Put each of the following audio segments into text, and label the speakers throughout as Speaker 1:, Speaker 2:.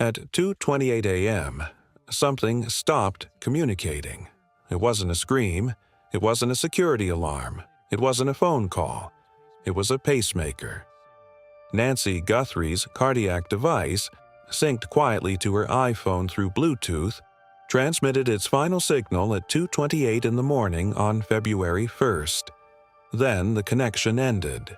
Speaker 1: At 2:28 a.m., something stopped communicating. It wasn't a scream. It wasn't a security alarm. It wasn't a phone call. It was a pacemaker. Nancy Guthrie's cardiac device, synced quietly to her iPhone through Bluetooth, transmitted its final signal at 2:28 in the morning on February 1st. Then the connection ended.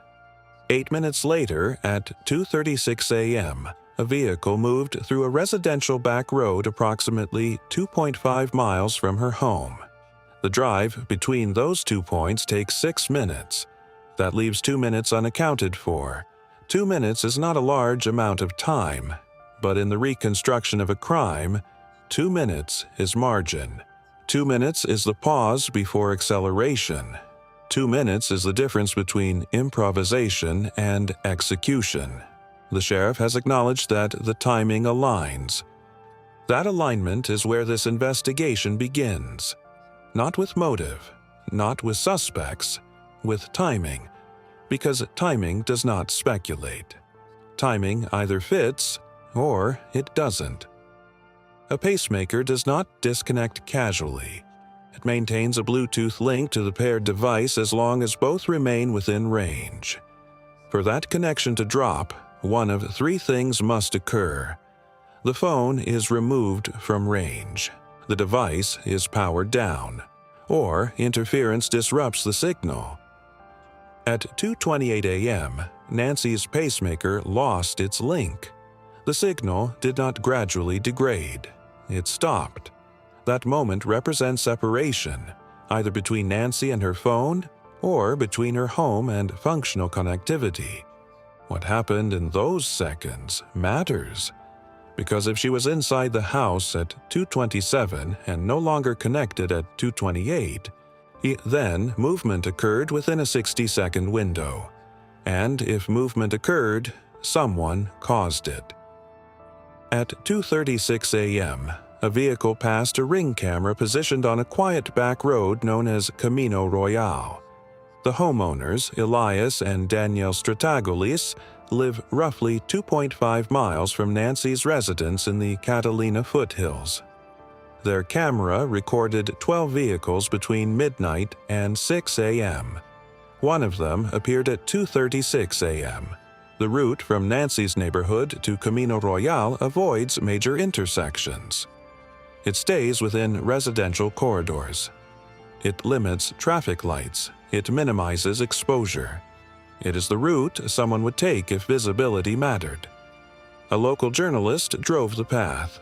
Speaker 1: 8 minutes later, at 2:36 a.m., a vehicle moved through a residential back road approximately 2.5 miles from her home. The drive between those 2 points takes 6 minutes. That leaves 2 minutes unaccounted for. 2 minutes is not a large amount of time, but in the reconstruction of a crime, 2 minutes is margin. 2 minutes is the pause before acceleration. 2 minutes is the difference between improvisation and execution. The sheriff has acknowledged that the timing aligns. That alignment is where this investigation begins. Not with motive, not with suspects, with timing. Because timing does not speculate. Timing either fits or it doesn't. A pacemaker does not disconnect casually. It maintains a Bluetooth link to the paired device as long as both remain within range. For that connection to drop, one of 3 things must occur. The phone is removed from range. The device is powered down. Or interference disrupts the signal. At 2:28 a.m., Nancy's pacemaker lost its link. The signal did not gradually degrade. It stopped. That moment represents separation, either between Nancy and her phone or between her home and functional connectivity. What happened in those seconds matters, because if she was inside the house at 2:27 and no longer connected at 2:28, then movement occurred within a 60-second window. And if movement occurred, someone caused it. At 2:36 a.m., a vehicle passed a ring camera positioned on a quiet back road known as Camino Royale. The homeowners, Elias and Danielle Stratagolis, live roughly 2.5 miles from Nancy's residence in the Catalina foothills. Their camera recorded 12 vehicles between midnight and 6 a.m. One of them appeared at 2:36 a.m. The route from Nancy's neighborhood to Camino Royale avoids major intersections. It stays within residential corridors. It limits traffic lights. It minimizes exposure. It is the route someone would take if visibility mattered. A local journalist drove the path.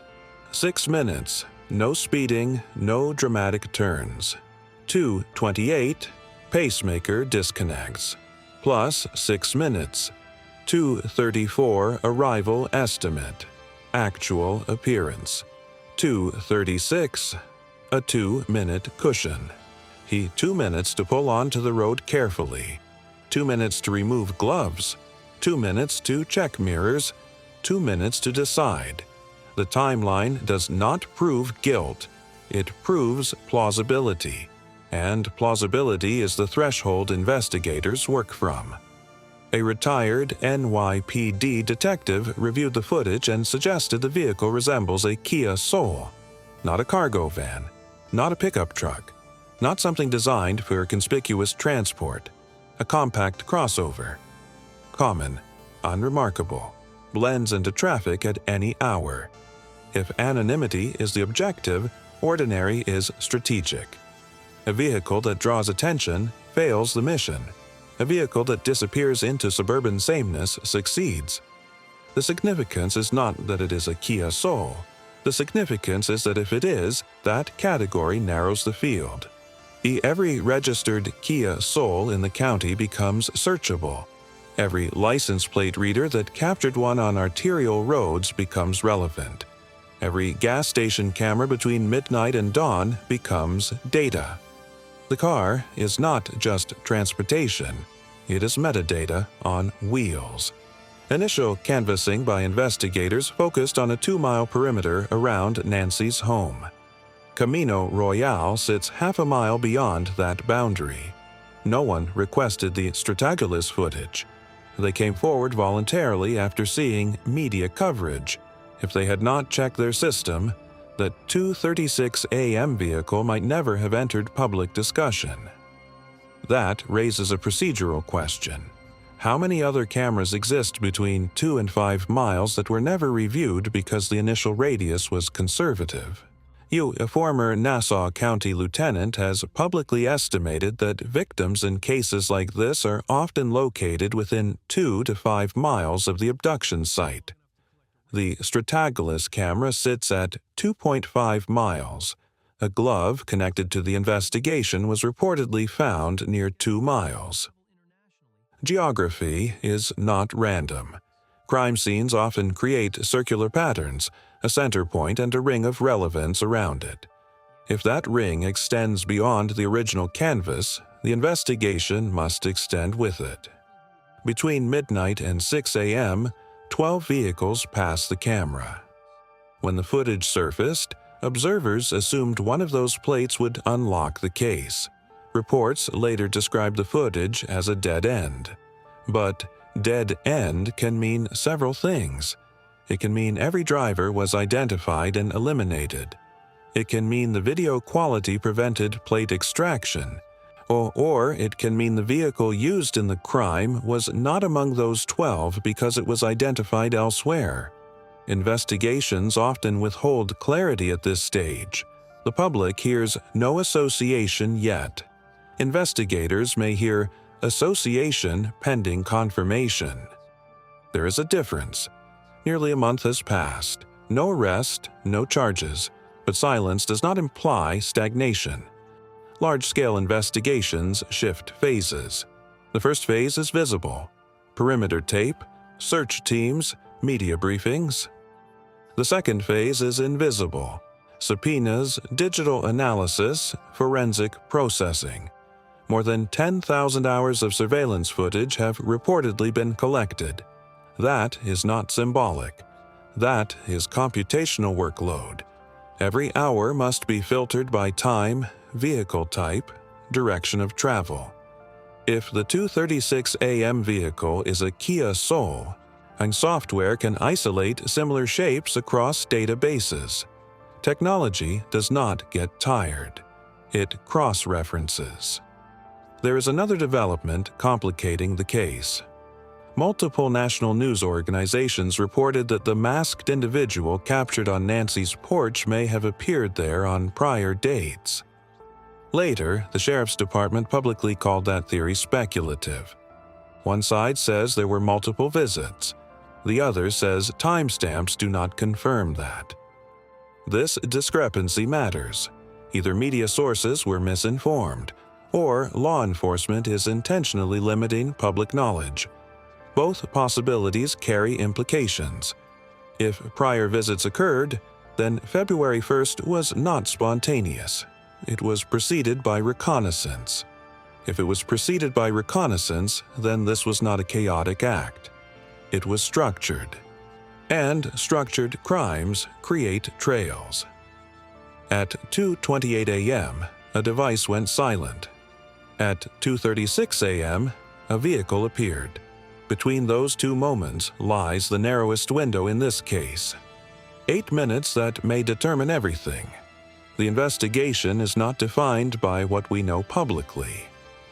Speaker 1: 6 minutes, no speeding, no dramatic turns. 2:28, pacemaker disconnects. Plus 6 minutes. 2:34 arrival estimate. Actual appearance. 2:36, a 2-minute cushion. 2 minutes to pull onto the road carefully. 2 minutes to remove gloves. 2 minutes to check mirrors. 2 minutes to decide. The timeline does not prove guilt. It proves plausibility. And plausibility is the threshold investigators work from. A retired NYPD detective reviewed the footage and suggested the vehicle resembles a Kia Soul. Not a cargo van. Not a pickup truck. Not something designed for conspicuous transport. A compact crossover. Common, unremarkable, blends into traffic at any hour. If anonymity is the objective, ordinary is strategic. A vehicle that draws attention fails the mission. A vehicle that disappears into suburban sameness succeeds. The significance is not that it is a Kia Soul. The significance is that if it is, that category narrows the field. Every registered Kia Soul in the county becomes searchable. Every license plate reader that captured one on arterial roads becomes relevant. Every gas station camera between midnight and dawn becomes data. The car is not just transportation. It is metadata on wheels. Initial canvassing by investigators focused on a 2-mile perimeter around Nancy's home. Camino Royale sits half a mile beyond that boundary. No one requested the Stratagolis footage. They came forward voluntarily after seeing media coverage. If they had not checked their system, that 2:36 a.m. vehicle might never have entered public discussion. That raises a procedural question. How many other cameras exist between 2 and 5 miles that were never reviewed because the initial radius was conservative? A former Nassau County lieutenant has publicly estimated that victims in cases like this are often located within 2 to 5 miles of the abduction site. The Strategulus camera sits at 2.5 miles. A glove connected to the investigation was reportedly found near 2 miles. Geography is not random. Crime scenes often create circular patterns, a center point and a ring of relevance around it. If that ring extends beyond the original canvas, the investigation must extend with it. Between midnight and 6 a.m., 12 vehicles passed the camera. When the footage surfaced, observers assumed one of those plates would unlock the case. Reports later described the footage as a dead end. But dead end can mean several things. It can mean every driver was identified and eliminated. It can mean the video quality prevented plate extraction. Or it can mean the vehicle used in the crime was not among those 12 because it was identified elsewhere. Investigations often withhold clarity at this stage. The public hears no association yet. Investigators may hear association pending confirmation. There is a difference. Nearly a month has passed. No arrest, no charges, but silence does not imply stagnation. Large-scale investigations shift phases. The first phase is visible: perimeter tape, search teams, media briefings. The second phase is invisible: subpoenas, digital analysis, forensic processing. More than 10,000 hours of surveillance footage have reportedly been collected. That is not symbolic. That is computational workload. Every hour must be filtered by time, vehicle type, direction of travel. If the 2:36 a.m. vehicle is a Kia Soul, and software can isolate similar shapes across databases. Technology does not get tired. It cross-references. There is another development complicating the case. Multiple national news organizations reported that the masked individual captured on Nancy's porch may have appeared there on prior dates. Later, the sheriff's department publicly called that theory speculative. One side says there were multiple visits. The other says timestamps do not confirm that. This discrepancy matters. Either media sources were misinformed, or law enforcement is intentionally limiting public knowledge. Both possibilities carry implications. If prior visits occurred, then February 1st was not spontaneous. It was preceded by reconnaissance. If it was preceded by reconnaissance, then this was not a chaotic act. It was structured. And structured crimes create trails. At 2:28 a.m., a device went silent. At 2:36 a.m., a vehicle appeared. Between those two moments lies the narrowest window in this case. 8 minutes that may determine everything. The investigation is not defined by what we know publicly.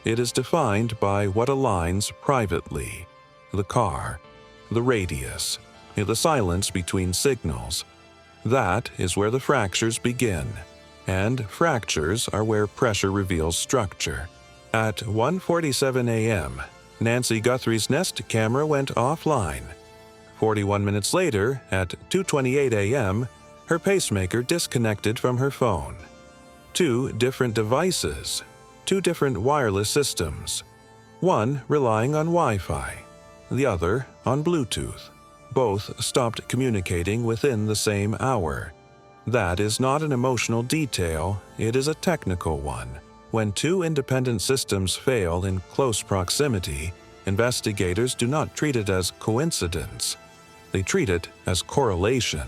Speaker 1: It is defined by what aligns privately: the car, the radius, the silence between signals. That is where the fractures begin, and fractures are where pressure reveals structure. At 1:47 a.m., Nancy Guthrie's Nest camera went offline. 41 minutes later, at 2:28 a.m., her pacemaker disconnected from her phone. 2 different devices, 2 different wireless systems. One relying on Wi-Fi, the other on Bluetooth. Both stopped communicating within the same hour. That is not an emotional detail, it is a technical one. When 2 independent systems fail in close proximity, investigators do not treat it as coincidence. They treat it as correlation.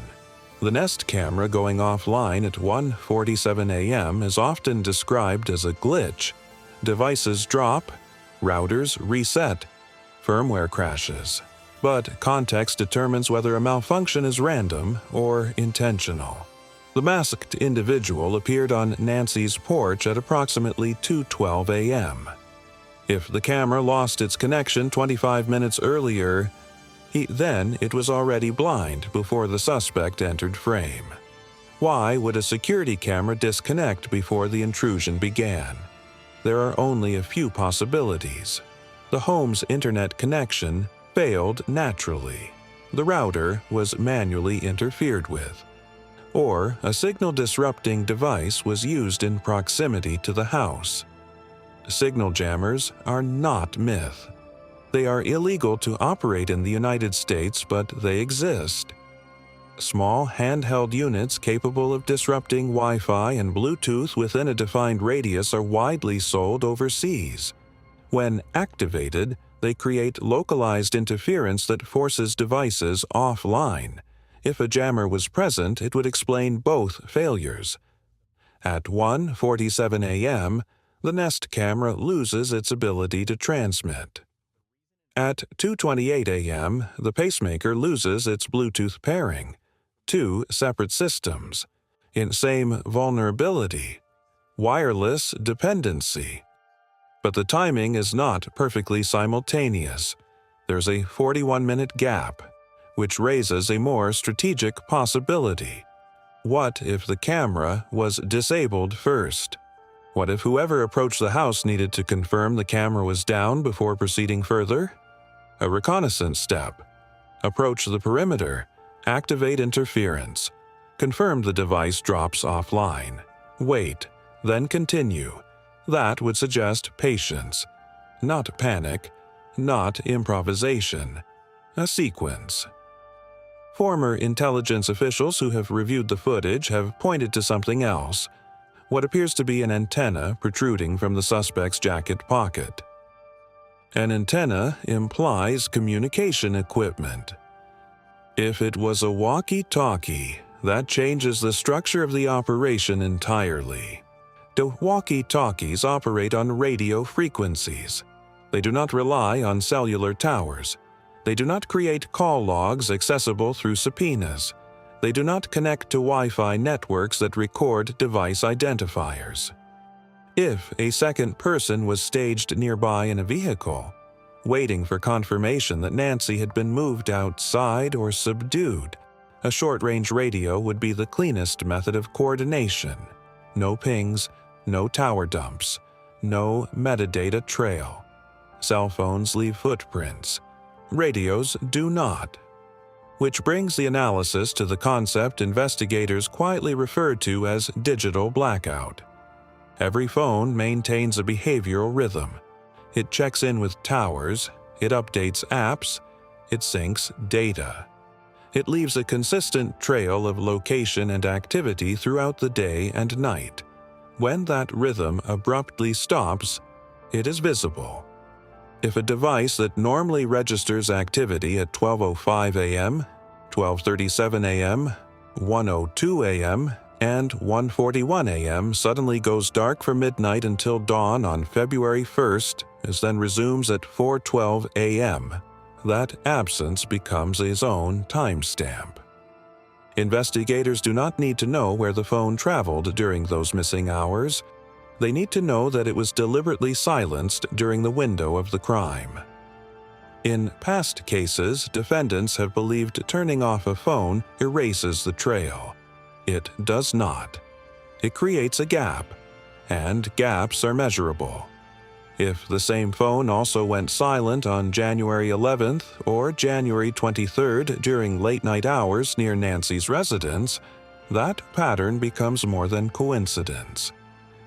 Speaker 1: The Nest camera going offline at 1:47 a.m. is often described as a glitch. Devices drop, routers reset, firmware crashes. But context determines whether a malfunction is random or intentional. The masked individual appeared on Nancy's porch at approximately 2:12 a.m. If the camera lost its connection 25 minutes earlier, then it was already blind before the suspect entered frame. Why would a security camera disconnect before the intrusion began? There are only a few possibilities. The home's internet connection failed naturally. The router was manually interfered with. Or a signal-disrupting device was used in proximity to the house. Signal jammers are not myth. They are illegal to operate in the United States, but they exist. Small handheld units capable of disrupting Wi-Fi and Bluetooth within a defined radius are widely sold overseas. When activated, they create localized interference that forces devices offline. If a jammer was present, it would explain both failures. At 1:47 a.m., the Nest camera loses its ability to transmit. At 2:28 a.m., the pacemaker loses its Bluetooth pairing. Two separate systems. In same vulnerability. Wireless dependency. But the timing is not perfectly simultaneous. There's a 41-minute gap, which raises a more strategic possibility. What if the camera was disabled first? What if whoever approached the house needed to confirm the camera was down before proceeding further? A reconnaissance step. Approach the perimeter. Activate interference. Confirm the device drops offline. Wait, then continue. That would suggest patience. Not panic. Not improvisation. A sequence. Former intelligence officials who have reviewed the footage have pointed to something else. What appears to be an antenna protruding from the suspect's jacket pocket. An antenna implies communication equipment. If it was a walkie-talkie, that changes the structure of the operation entirely. The walkie-talkies operate on radio frequencies. They do not rely on cellular towers. They do not create call logs accessible through subpoenas. They do not connect to Wi-Fi networks that record device identifiers. If a second person was staged nearby in a vehicle, waiting for confirmation that Nancy had been moved outside or subdued, a short-range radio would be the cleanest method of coordination. No pings, no tower dumps, no metadata trail. Cell phones leave footprints. Radios do not. Which brings the analysis to the concept investigators quietly refer to as digital blackout. Every phone maintains a behavioral rhythm. It checks in with towers, it updates apps, it syncs data. It leaves a consistent trail of location and activity throughout the day and night. When that rhythm abruptly stops, it is visible. If a device that normally registers activity at 12:05 a.m., 12:37 a.m., 1:02 a.m., and 1:41 a.m. suddenly goes dark from midnight until dawn on February 1st, and then resumes at 4:12 a.m., that absence becomes its own timestamp. Investigators do not need to know where the phone traveled during those missing hours. They need to know that it was deliberately silenced during the window of the crime. In past cases, defendants have believed turning off a phone erases the trail. It does not. It creates a gap, and gaps are measurable. If the same phone also went silent on January 11th or January 23rd during late-night hours near Nancy's residence, that pattern becomes more than coincidence.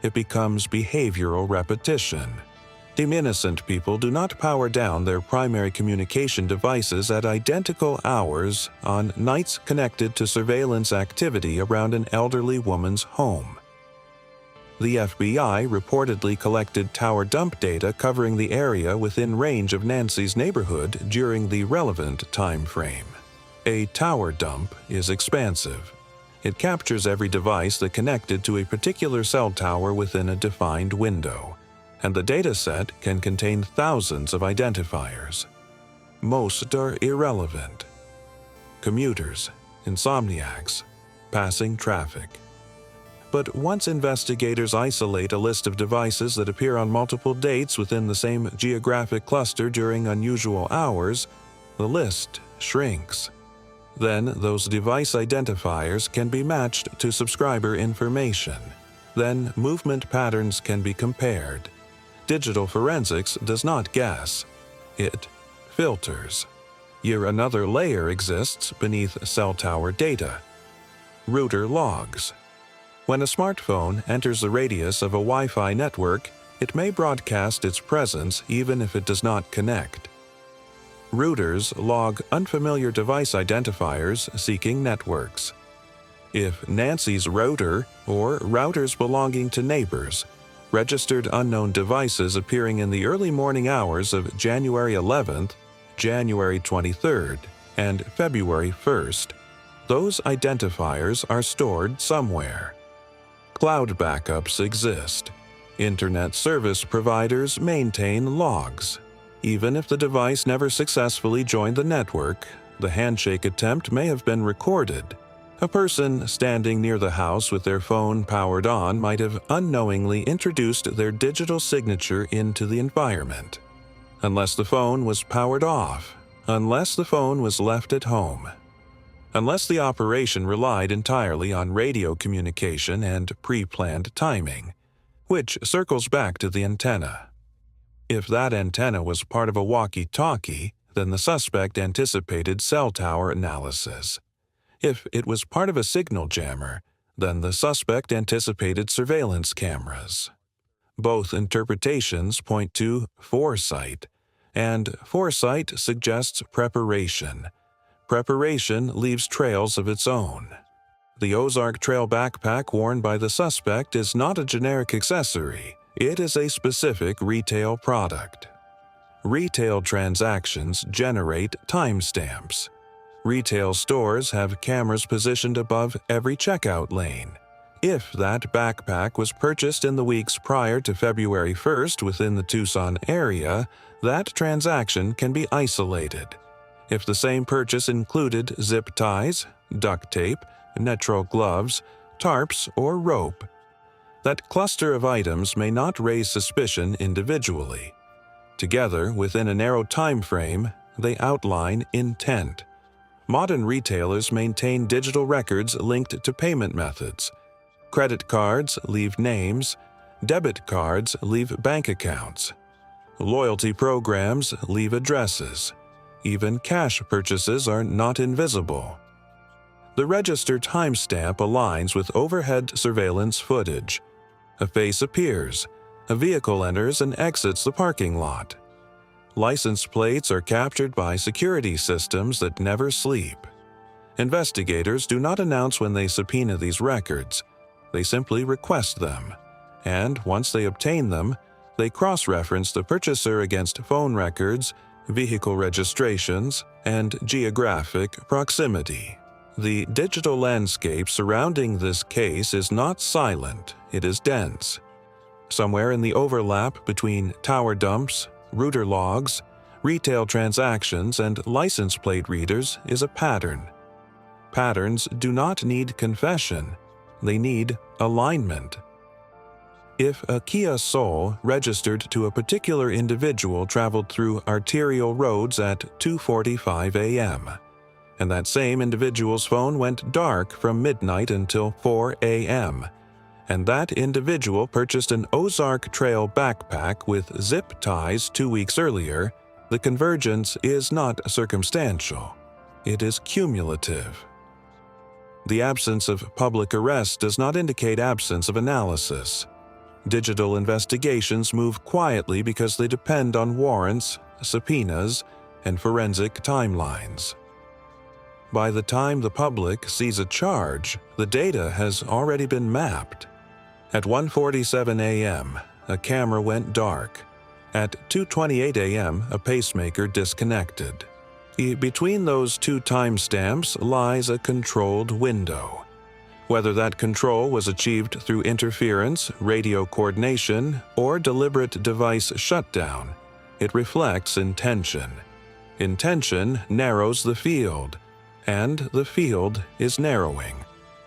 Speaker 1: It becomes behavioral repetition. Innocent people do not power down their primary communication devices at identical hours on nights connected to surveillance activity around an elderly woman's home. The FBI reportedly collected tower dump data covering the area within range of Nancy's neighborhood during the relevant time frame. A tower dump is expansive. It captures every device that connected to a particular cell tower within a defined window, and the dataset can contain thousands of identifiers. Most are irrelevant. Commuters, insomniacs, passing traffic. But once investigators isolate a list of devices that appear on multiple dates within the same geographic cluster during unusual hours, the list shrinks. Then those device identifiers can be matched to subscriber information. Then movement patterns can be compared. Digital forensics does not guess. It filters. Yet another layer exists beneath cell tower data. Router logs. When a smartphone enters the radius of a Wi-Fi network, it may broadcast its presence even if it does not connect. Routers log unfamiliar device identifiers seeking networks. If Nancy's router or routers belonging to neighbors registered unknown devices appearing in the early morning hours of January 11th, January 23rd, and February 1st, those identifiers are stored somewhere. Cloud backups exist. Internet service providers maintain logs. Even if the device never successfully joined the network, the handshake attempt may have been recorded. A person standing near the house with their phone powered on might have unknowingly introduced their digital signature into the environment. Unless the phone was powered off, unless the phone was left at home, unless the operation relied entirely on radio communication and pre-planned timing, which circles back to the antenna. If that antenna was part of a walkie-talkie, then the suspect anticipated cell tower analysis. If it was part of a signal jammer, then the suspect anticipated surveillance cameras. Both interpretations point to foresight, and foresight suggests preparation. Preparation leaves trails of its own. The Ozark Trail backpack worn by the suspect is not a generic accessory. It is a specific retail product. Retail transactions generate timestamps. Retail stores have cameras positioned above every checkout lane. If that backpack was purchased in the weeks prior to February 1st within the Tucson area, that transaction can be isolated. If the same purchase included zip ties, duct tape, Netro gloves, tarps, or rope, that cluster of items may not raise suspicion individually. Together, within a narrow time frame, they outline intent. Modern retailers maintain digital records linked to payment methods. Credit cards leave names, debit cards leave bank accounts. Loyalty programs leave addresses. Even cash purchases are not invisible. The register timestamp aligns with overhead surveillance footage. A face appears, a vehicle enters and exits the parking lot. License plates are captured by security systems that never sleep. Investigators do not announce when they subpoena these records. They simply request them, and once they obtain them, they cross-reference the purchaser against phone records, vehicle registrations, and geographic proximity. The digital landscape surrounding this case is not silent, it is dense. Somewhere in the overlap between tower dumps, router logs, retail transactions, and license plate readers is a pattern. Patterns do not need confession, they need alignment. If a Kia Soul registered to a particular individual traveled through arterial roads at 2:45 a.m., and that same individual's phone went dark from midnight until 4 a.m., and that individual purchased an Ozark Trail backpack with zip ties 2 weeks earlier, the convergence is not circumstantial. It is cumulative. The absence of public arrest does not indicate absence of analysis. Digital investigations move quietly because they depend on warrants, subpoenas, and forensic timelines. By the time the public sees a charge, the data has already been mapped. At 1:47 a.m., a camera went dark. At 2:28 a.m., a pacemaker disconnected. Between those two timestamps lies a controlled window. Whether that control was achieved through interference, radio coordination, or deliberate device shutdown, it reflects intention. Intention narrows the field, and the field is narrowing.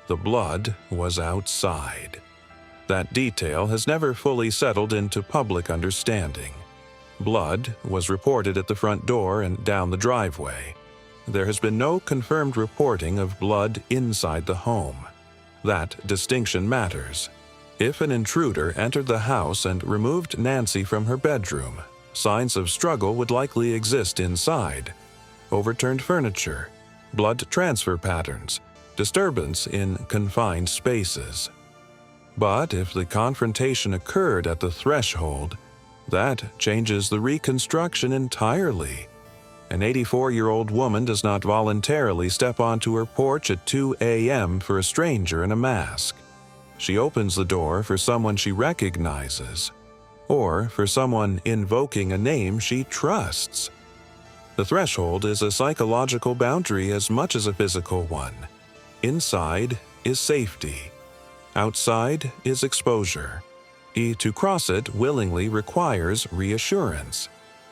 Speaker 1: The blood was outside. That detail has never fully settled into public understanding. Blood was reported at the front door and down the driveway. There has been no confirmed reporting of blood inside the home. That distinction matters. If an intruder entered the house and removed Nancy from her bedroom, signs of struggle would likely exist inside. Overturned furniture, blood transfer patterns, disturbance in confined spaces. But if the confrontation occurred at the threshold, that changes the reconstruction entirely. An 84-year-old woman does not voluntarily step onto her porch at 2 a.m. for a stranger in a mask. She opens the door for someone she recognizes, or for someone invoking a name she trusts. The threshold is a psychological boundary as much as a physical one. Inside is safety. Outside is exposure. To cross it willingly requires reassurance.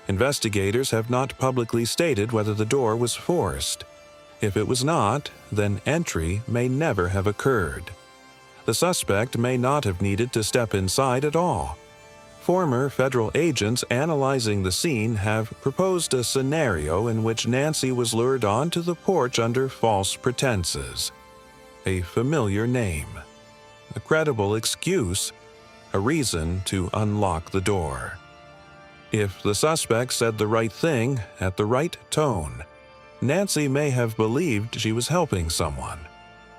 Speaker 1: Investigators have not publicly stated whether the door was forced. If it was not, then entry may never have occurred. The suspect may not have needed to step inside at all. Former federal agents analyzing the scene have proposed a scenario in which Nancy was lured onto the porch under false pretenses. A familiar name. A credible excuse. A reason to unlock the door. If the suspect said the right thing at the right tone, Nancy may have believed she was helping someone,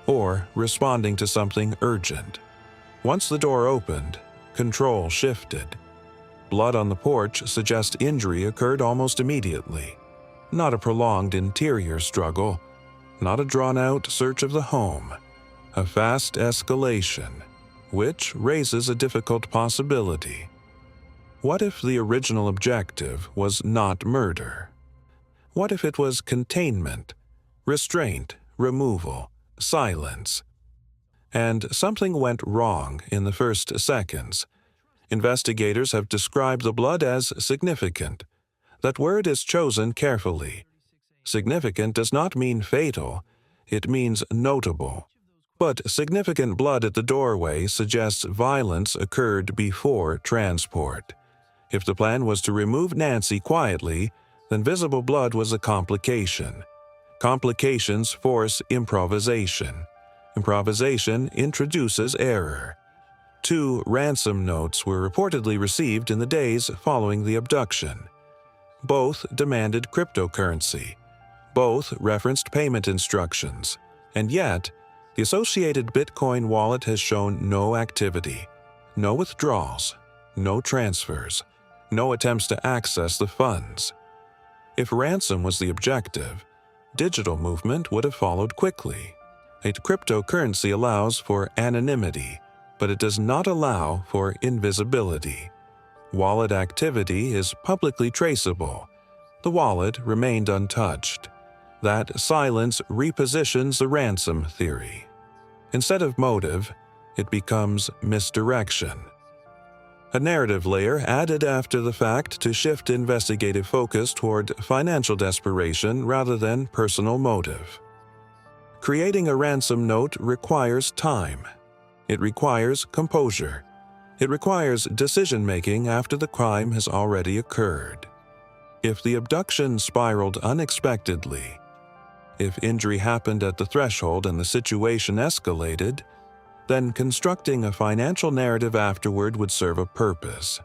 Speaker 1: or responding to something urgent. Once the door opened, control shifted. Blood on the porch suggests injury occurred almost immediately. Not a prolonged interior struggle, not a drawn-out search of the home. A fast escalation, which raises a difficult possibility. What if the original objective was not murder? What if it was containment, restraint, removal, silence? And something went wrong in the first seconds. Investigators have described the blood as significant. That word is chosen carefully. Significant does not mean fatal, it means notable. But significant blood at the doorway suggests violence occurred before transport. If the plan was to remove Nancy quietly, then visible blood was a complication. Complications force improvisation. Improvisation introduces error. 2 ransom notes were reportedly received in the days following the abduction. Both demanded cryptocurrency. Both referenced payment instructions. And yet, the associated Bitcoin wallet has shown no activity, no withdrawals, no transfers, no attempts to access the funds. If ransom was the objective, digital movement would have followed quickly. A cryptocurrency allows for anonymity, but it does not allow for invisibility. Wallet activity is publicly traceable. The wallet remained untouched. That silence repositions the ransom theory. Instead of motive, it becomes misdirection. A narrative layer added after the fact to shift investigative focus toward financial desperation rather than personal motive. Creating a ransom note requires time. It requires composure. It requires decision-making after the crime has already occurred. If the abduction spiraled unexpectedly, if injury happened at the threshold and the situation escalated, then constructing a financial narrative afterward would serve a purpose.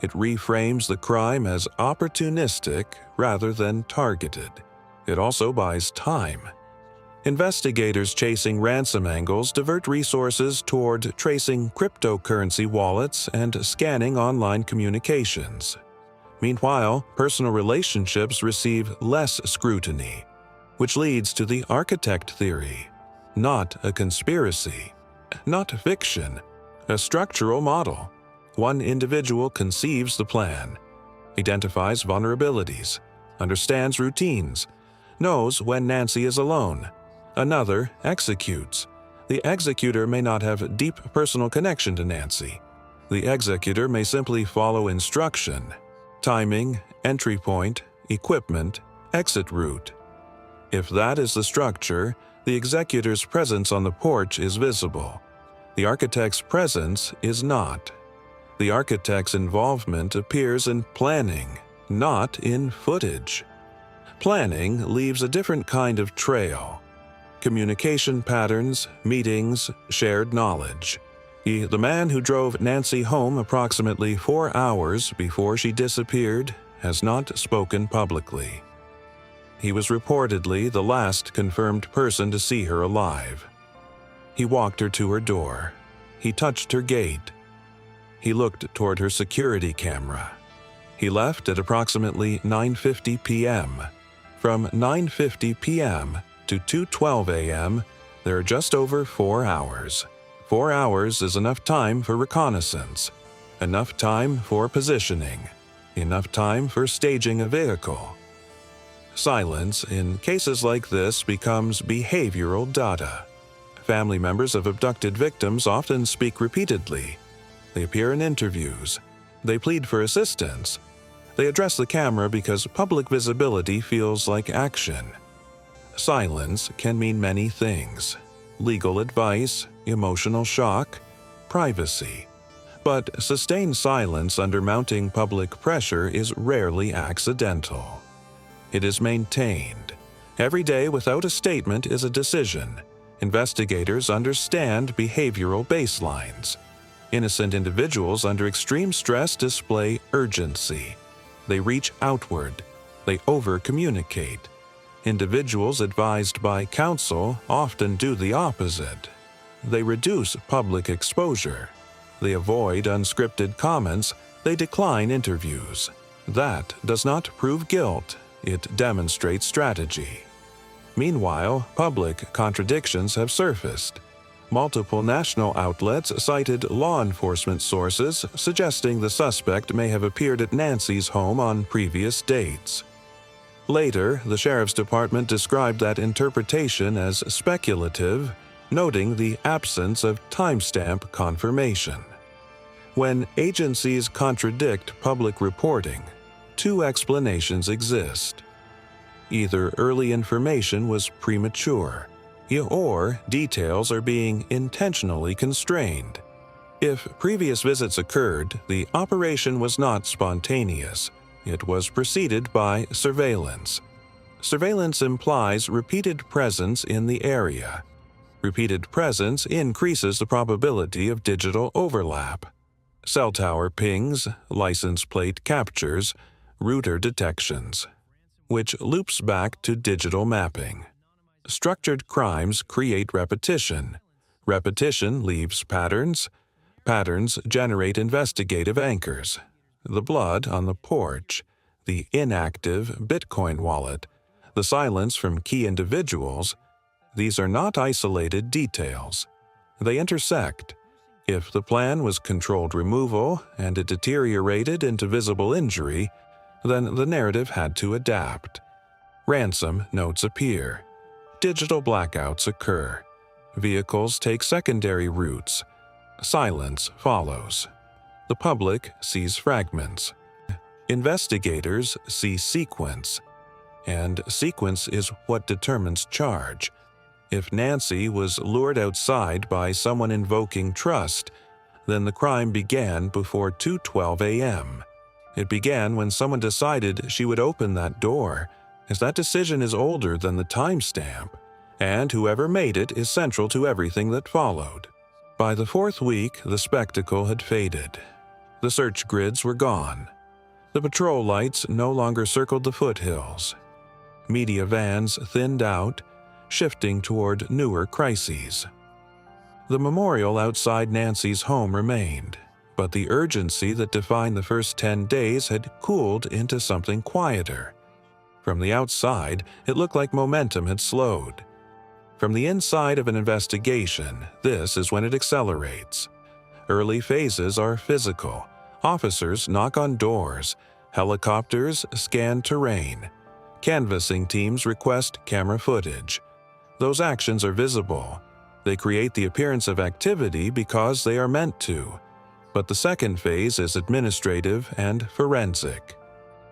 Speaker 1: It reframes the crime as opportunistic rather than targeted. It also buys time. Investigators chasing ransom angles divert resources toward tracing cryptocurrency wallets and scanning online communications. Meanwhile, personal relationships receive less scrutiny, which leads to the architect theory. Not a conspiracy, not fiction, a structural model. One individual conceives the plan, identifies vulnerabilities, understands routines, knows when Nancy is alone. Another executes. The executor may not have deep personal connection to Nancy. The executor may simply follow instruction. Timing, entry point, equipment, exit route. If that is the structure, the executor's presence on the porch is visible. The architect's presence is not. The architect's involvement appears in planning, not in footage. Planning leaves a different kind of trail. Communication patterns, meetings, shared knowledge. The man who drove Nancy home approximately 4 hours before she disappeared has not spoken publicly. He was reportedly the last confirmed person to see her alive. He walked her to her door. He touched her gate. He looked toward her security camera. He left at approximately 9:50 p.m. From 9:50 p.m. to 2:12 a.m., there are just over 4 hours. 4 hours is enough time for reconnaissance, enough time for positioning, enough time for staging a vehicle. Silence in cases like this becomes behavioral data. Family members of abducted victims often speak repeatedly. They appear in interviews. They plead for assistance. They address the camera because public visibility feels like action. Silence can mean many things: legal advice, emotional shock, privacy. But sustained silence under mounting public pressure is rarely accidental. It is maintained. Every day without a statement is a decision. Investigators understand behavioral baselines. Innocent individuals under extreme stress display urgency. They reach outward. They over-communicate. Individuals advised by counsel often do the opposite. They reduce public exposure. They avoid unscripted comments. They decline interviews. That does not prove guilt. It demonstrates strategy. Meanwhile, public contradictions have surfaced. Multiple national outlets cited law enforcement sources suggesting the suspect may have appeared at Nancy's home on previous dates. Later, the sheriff's department described that interpretation as speculative, noting the absence of timestamp confirmation. When agencies contradict public reporting, two explanations exist. Either early information was premature, or details are being intentionally constrained. If previous visits occurred, the operation was not spontaneous. It was preceded by surveillance. Surveillance implies repeated presence in the area. Repeated presence increases the probability of digital overlap. Cell tower pings, license plate captures, router detections, which loops back to digital mapping. Structured crimes create repetition. Repetition leaves patterns. Patterns generate investigative anchors. The blood on the porch, the inactive Bitcoin wallet, the silence from key individuals, these are not isolated details. They intersect. If the plan was controlled removal and it deteriorated into visible injury, then the narrative had to adapt. Ransom notes appear. Digital blackouts occur. Vehicles take secondary routes. Silence follows. The public sees fragments. Investigators see sequence. And sequence is what determines charge. If Nancy was lured outside by someone invoking trust, then the crime began before 2:12 a.m. It began when someone decided she would open that door, as that decision is older than the timestamp, and whoever made it is central to everything that followed. By the fourth week, the spectacle had faded. The search grids were gone. The patrol lights no longer circled the foothills. Media vans thinned out, shifting toward newer crises. The memorial outside Nancy's home remained, but the urgency that defined the first 10 days had cooled into something quieter. From the outside, it looked like momentum had slowed. From the inside of an investigation, this is when it accelerates. Early phases are physical. Officers knock on doors. Helicopters scan terrain. Canvassing teams request camera footage. Those actions are visible. They create the appearance of activity because they are meant to. But the second phase is administrative and forensic.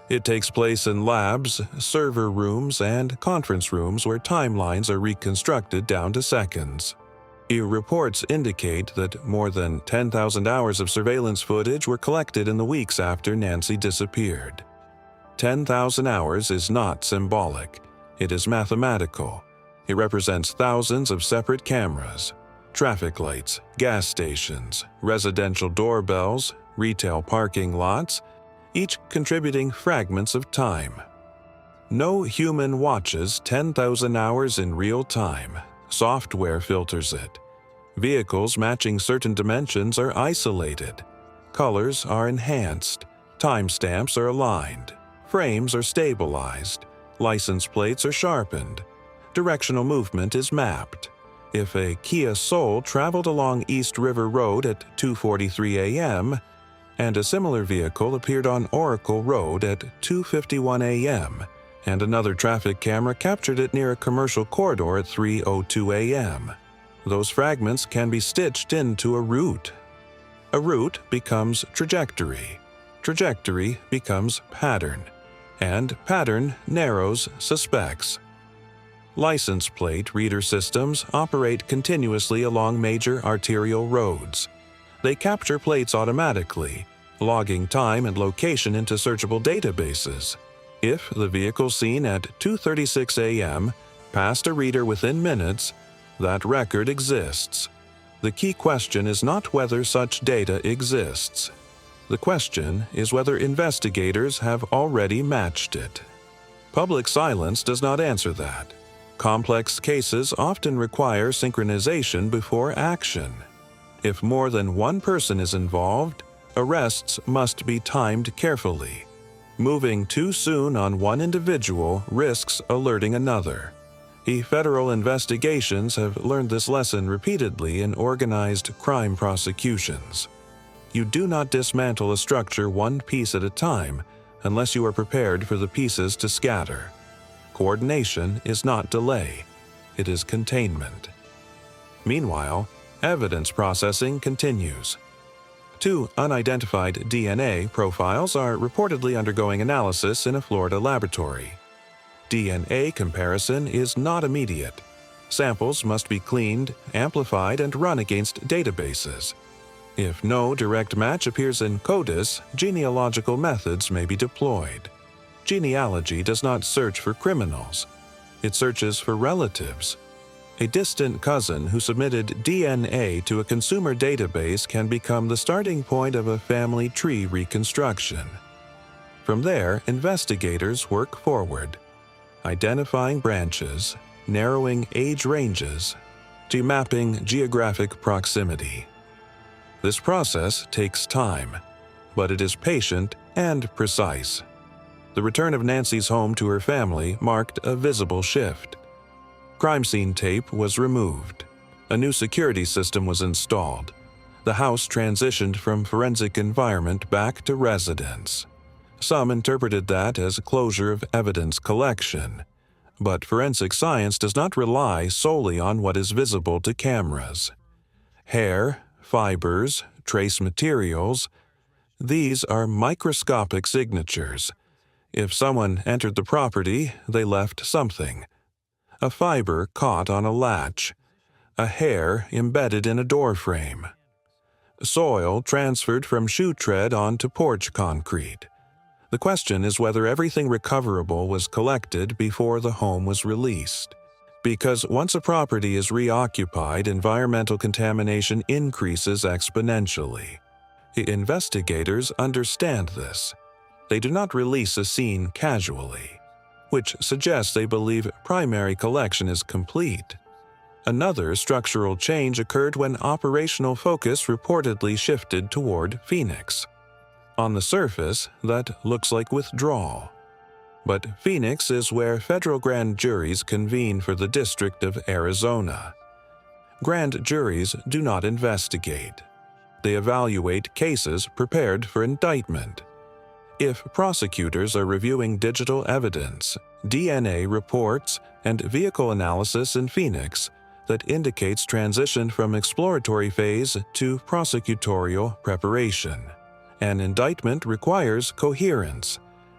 Speaker 1: It takes place in labs, server rooms, and conference rooms where timelines are reconstructed down to seconds. Reports indicate that more than 10,000 hours of surveillance footage were collected in the weeks after Nancy disappeared. 10,000 hours is not symbolic. It is mathematical. It represents thousands of separate cameras, traffic lights, gas stations, residential doorbells, retail parking lots, each contributing fragments of time. No human watches 10,000 hours in real time. Software filters it. Vehicles matching certain dimensions are isolated. Colors are enhanced. Timestamps are aligned. Frames are stabilized. License plates are sharpened. Directional movement is mapped. If a Kia Soul traveled along East River Road at 2:43 a.m., and a similar vehicle appeared on Oracle Road at 2:51 a.m., and another traffic camera captured it near a commercial corridor at 3:02 a.m., those fragments can be stitched into a route. A route becomes trajectory. Trajectory becomes pattern. And pattern narrows suspects. License plate reader systems operate continuously along major arterial roads. They capture plates automatically, logging time and location into searchable databases. If the vehicle seen at 2:36 a.m. passed a reader within minutes, that record exists. The key question is not whether such data exists. The question is whether investigators have already matched it. Public silence does not answer that. Complex cases often require synchronization before action. If more than one person is involved, arrests must be timed carefully. Moving too soon on one individual risks alerting another. The federal investigations have learned this lesson repeatedly in organized crime prosecutions. You do not dismantle a structure one piece at a time unless you are prepared for the pieces to scatter. Coordination is not delay, it is containment. Meanwhile, evidence processing continues. 2 unidentified DNA profiles are reportedly undergoing analysis in a Florida laboratory. DNA comparison is not immediate. Samples must be cleaned, amplified, and run against databases. If no direct match appears in CODIS, genealogical methods may be deployed. Genealogy does not search for criminals. It searches for relatives. A distant cousin who submitted DNA to a consumer database can become the starting point of a family tree reconstruction. From there, investigators work forward, identifying branches, narrowing age ranges, to mapping geographic proximity. This process takes time, but it is patient and precise. The return of Nancy's home to her family marked a visible shift. Crime scene tape was removed. A new security system was installed. The house transitioned from forensic environment back to residence. Some interpreted that as a closure of evidence collection. But forensic science does not rely solely on what is visible to cameras. Hair, fibers, trace materials, these are microscopic signatures. If someone entered the property, they left something. A fiber caught on a latch. A hair embedded in a door frame. Soil transferred from shoe tread onto porch concrete. The question is whether everything recoverable was collected before the home was released. Because once a property is reoccupied, environmental contamination increases exponentially. The investigators understand this. They do not release a scene casually, which suggests they believe primary collection is complete. Another structural change occurred when operational focus reportedly shifted toward Phoenix. On the surface, that looks like withdrawal. But Phoenix is where federal grand juries convene for the District of Arizona. Grand juries do not investigate. They evaluate cases prepared for indictment. If prosecutors are reviewing digital evidence, DNA reports, and vehicle analysis in Phoenix that indicates transition from exploratory phase to prosecutorial preparation, an indictment requires coherence,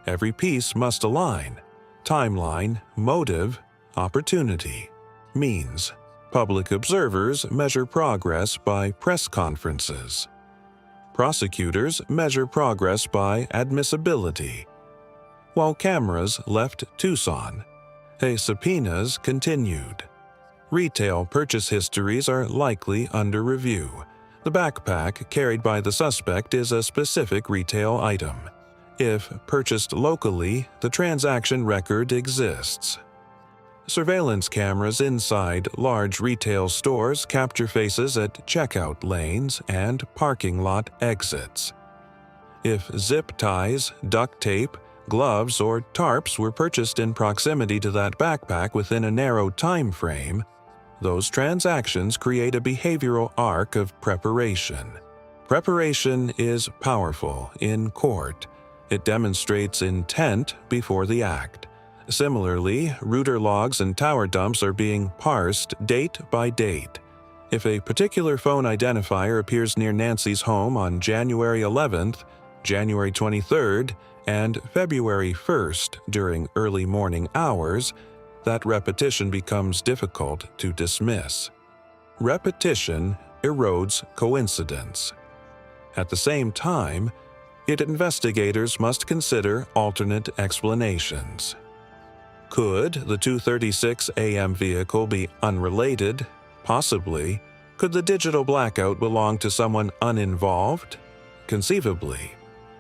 Speaker 1: Every piece must align: timeline, motive, opportunity, means. Public observers measure progress by press conferences. Prosecutors measure progress by admissibility. While cameras left Tucson, subpoenas continued. Retail purchase histories are likely under review. The backpack carried by the suspect is a specific retail item. If purchased locally, the transaction record exists. Surveillance cameras inside large retail stores capture faces at checkout lanes and parking lot exits. If zip ties, duct tape, gloves, or tarps were purchased in proximity to that backpack within a narrow time frame, those transactions create a behavioral arc of preparation. Preparation is powerful in court. It demonstrates intent before the act. Similarly, router logs and tower dumps are being parsed date by date. If a particular phone identifier appears near Nancy's home on January 11th, January 23rd, and February 1st during early morning hours, that repetition becomes difficult to dismiss. Repetition erodes coincidence. At the same time, investigators must consider alternate explanations. Could the 2:36 a.m. vehicle be unrelated? Possibly. Could the digital blackout belong to someone uninvolved? Conceivably.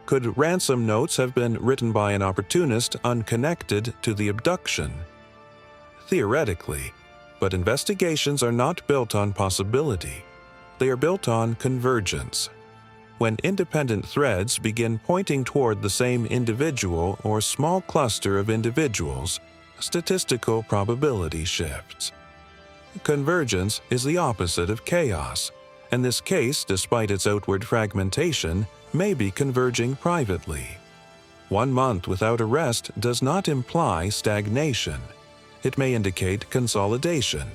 Speaker 1: Could ransom notes have been written by an opportunist unconnected to the abduction? Theoretically, but investigations are not built on possibility. They are built on convergence. When independent threads begin pointing toward the same individual or small cluster of individuals, statistical probability shifts. Convergence is the opposite of chaos, and this case, despite its outward fragmentation, may be converging privately. 1 month without arrest does not imply stagnation. It may indicate consolidation.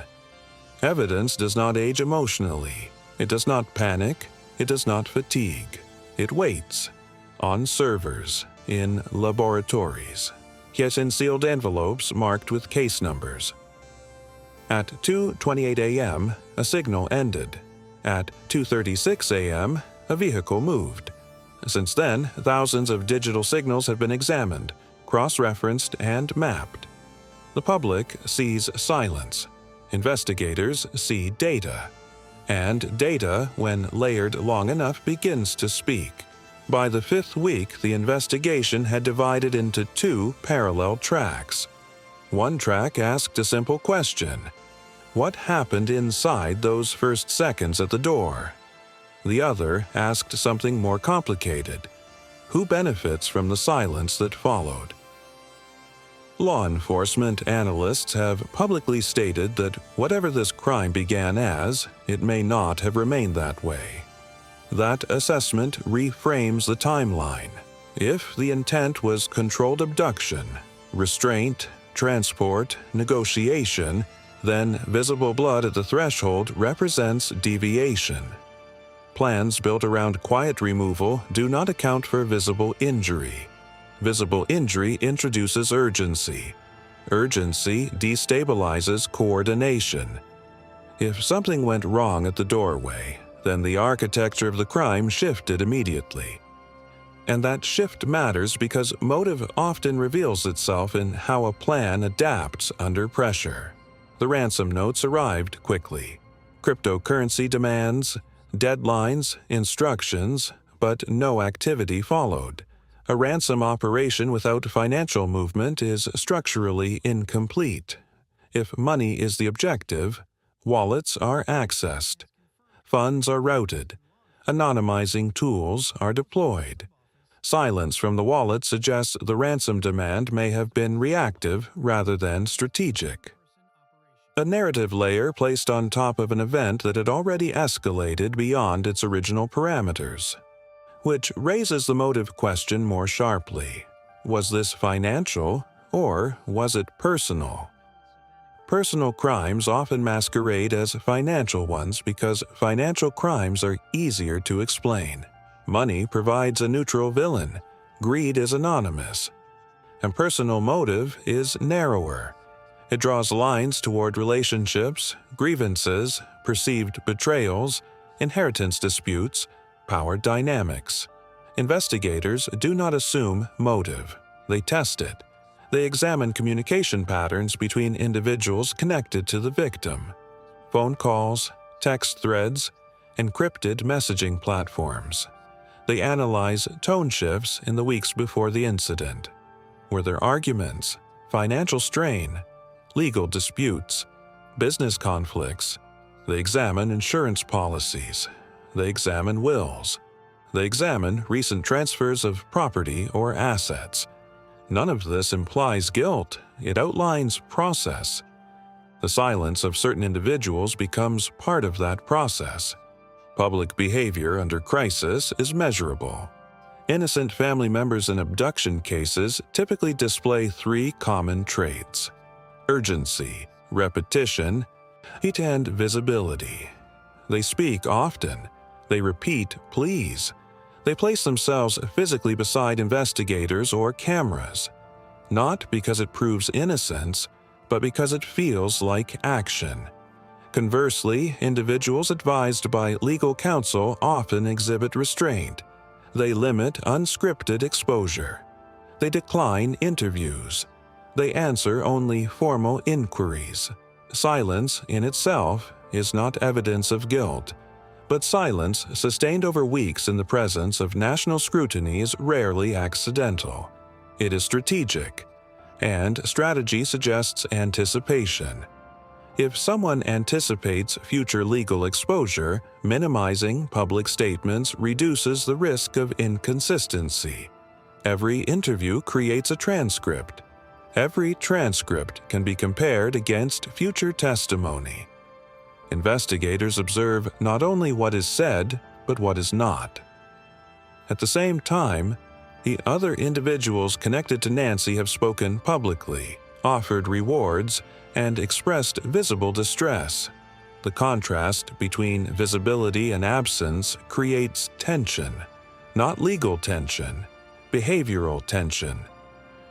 Speaker 1: Evidence does not age emotionally. It does not panic. It does not fatigue. It waits. On servers, in laboratories, yet in sealed envelopes marked with case numbers. At 2:28 a.m., a signal ended. At 2:36 a.m., a vehicle moved. Since then, thousands of digital signals have been examined, cross-referenced, and mapped. The public sees silence. Investigators see data. And data, when layered long enough, begins to speak. By the 5th week, the investigation had divided into 2 parallel tracks. One track asked a simple question: what happened inside those first seconds at the door? The other asked something more complicated: who benefits from the silence that followed? Law enforcement analysts have publicly stated that whatever this crime began as, it may not have remained that way. That assessment reframes the timeline. If the intent was controlled abduction, restraint, transport, negotiation, then visible blood at the threshold represents deviation. Plans built around quiet removal do not account for visible injury. Visible injury introduces urgency. Urgency destabilizes coordination. If something went wrong at the doorway, then the architecture of the crime shifted immediately. And that shift matters because motive often reveals itself in how a plan adapts under pressure. The ransom notes arrived quickly. Cryptocurrency demands, deadlines, instructions, but no activity followed. A ransom operation without financial movement is structurally incomplete. If money is the objective, wallets are accessed. Funds are routed. Anonymizing tools are deployed. Silence from the wallet suggests the ransom demand may have been reactive rather than strategic. A narrative layer placed on top of an event that had already escalated beyond its original parameters, which raises the motive question more sharply. Was this financial, or was it personal? Personal crimes often masquerade as financial ones because financial crimes are easier to explain. Money provides a neutral villain. Greed is anonymous. and personal motive is narrower. It draws lines toward relationships, grievances, perceived betrayals, inheritance disputes, power dynamics. Investigators do not assume motive. They test it. They examine communication patterns between individuals connected to the victim. Phone calls, text threads, encrypted messaging platforms. They analyze tone shifts in the weeks before the incident. Were there arguments, financial strain, legal disputes, business conflicts? They examine insurance policies. They examine wills. They examine recent transfers of property or assets. None of this implies guilt. It outlines process. The silence of certain individuals becomes part of that process. Public behavior under crisis is measurable. Innocent family members in abduction cases typically display three common traits: urgency, repetition, and visibility. They speak often. They repeat pleas. They place themselves physically beside investigators or cameras, not because it proves innocence, but because it feels like action. Conversely, individuals advised by legal counsel often exhibit restraint. They limit unscripted exposure. They decline interviews. They answer only formal inquiries. Silence in itself is not evidence of guilt, but silence sustained over weeks in the presence of national scrutiny is rarely accidental. It is strategic, and strategy suggests anticipation. If someone anticipates future legal exposure, minimizing public statements reduces the risk of inconsistency. Every interview creates a transcript. Every transcript can be compared against future testimony. Investigators observe not only what is said, but what is not. At the same time, the other individuals connected to Nancy have spoken publicly, offered rewards, and expressed visible distress. The contrast between visibility and absence creates tension, not legal tension, behavioral tension.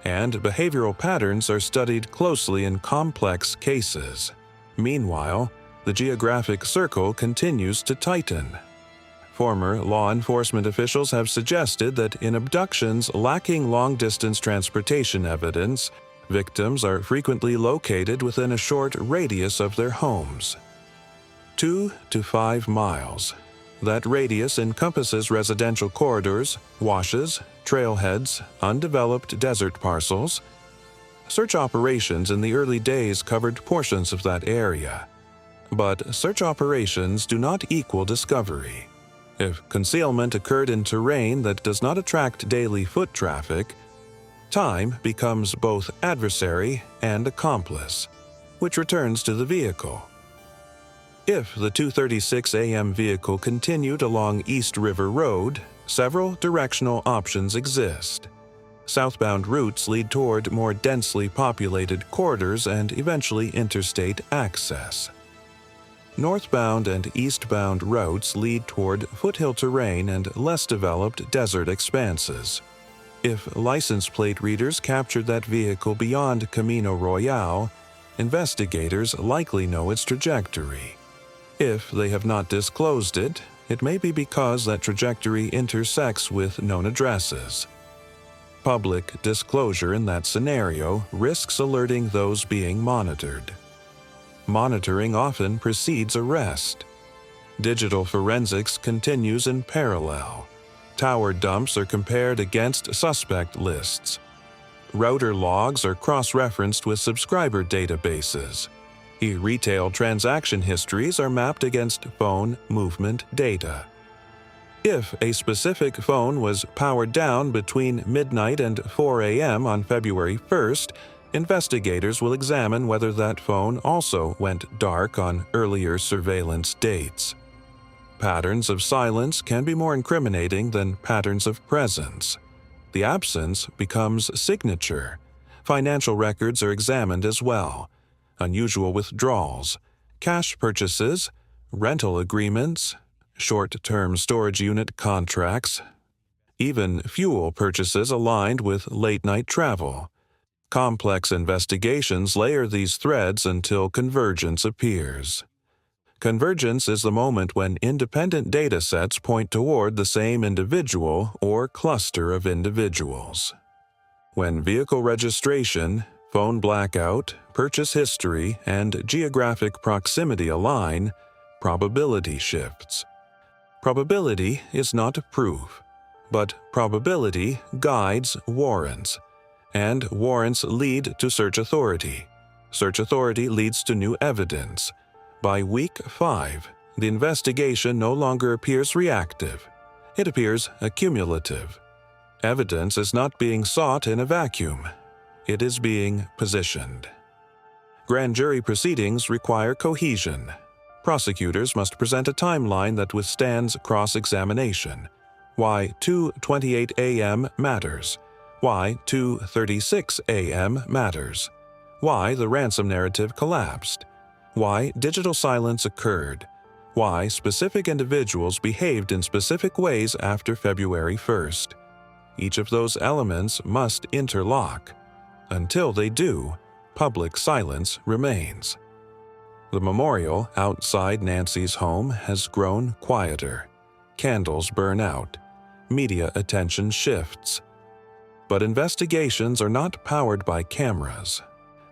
Speaker 1: And behavioral patterns are studied closely in complex cases. Meanwhile, the geographic circle continues to tighten. Former law enforcement officials have suggested that in abductions lacking long-distance transportation evidence, victims are frequently located within a short radius of their homes. 2 to 5 miles. That radius encompasses residential corridors, washes, trailheads, undeveloped desert parcels. Search operations in the early days covered portions of that area. But search operations do not equal discovery. If concealment occurred in terrain that does not attract daily foot traffic, time becomes both adversary and accomplice, which returns to the vehicle. If the 2:36 a.m. vehicle continued along East River Road, several directional options exist. Southbound routes lead toward more densely populated corridors and eventually interstate access. Northbound and eastbound routes lead toward foothill terrain and less developed desert expanses. If license plate readers captured that vehicle beyond Camino Royale, investigators likely know its trajectory. If they have not disclosed it, it may be because that trajectory intersects with known addresses. Public disclosure in that scenario risks alerting those being monitored. Monitoring often precedes arrest. Digital forensics continues in parallel. Tower dumps are compared against suspect lists. Router logs are cross-referenced with subscriber databases. E-retail transaction histories are mapped against phone movement data. If a specific phone was powered down between midnight and 4 a.m. on February 1st, investigators will examine whether that phone also went dark on earlier surveillance dates. Patterns of silence can be more incriminating than patterns of presence. The absence becomes signature. Financial records are examined as well. Unusual withdrawals, cash purchases, rental agreements, short-term storage unit contracts, even fuel purchases aligned with late-night travel. Complex investigations layer these threads until convergence appears. Convergence is the moment when independent data sets point toward the same individual or cluster of individuals. When vehicle registration, phone blackout, purchase history, and geographic proximity align, probability shifts. Probability is not proof, but probability guides warrants, and warrants lead to search authority. Search authority leads to new evidence. By week 5, the investigation no longer appears reactive. It appears accumulative. Evidence is not being sought in a vacuum. It is being positioned. Grand jury proceedings require cohesion. Prosecutors must present a timeline that withstands cross-examination. Why 2:28 a.m. matters. Why 2:36 a.m. matters. Why the ransom narrative collapsed. Why digital silence occurred. Why specific individuals behaved in specific ways after February 1st. Each of those elements must interlock. Until they do, public silence remains. The memorial outside Nancy's home has grown quieter. Candles burn out. Media attention shifts. But investigations are not powered by cameras.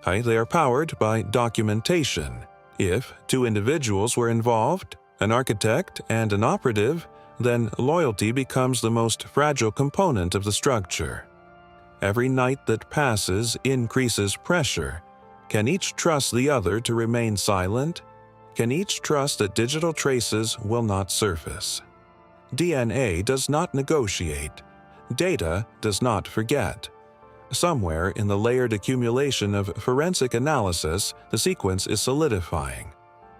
Speaker 1: They are powered by documentation. If 2 individuals were involved, an architect and an operative, then loyalty becomes the most fragile component of the structure. Every night that passes increases pressure. Can each trust the other to remain silent? Can each trust that digital traces will not surface? DNA does not negotiate. Data does not forget. Somewhere in the layered accumulation of forensic analysis, the sequence is solidifying.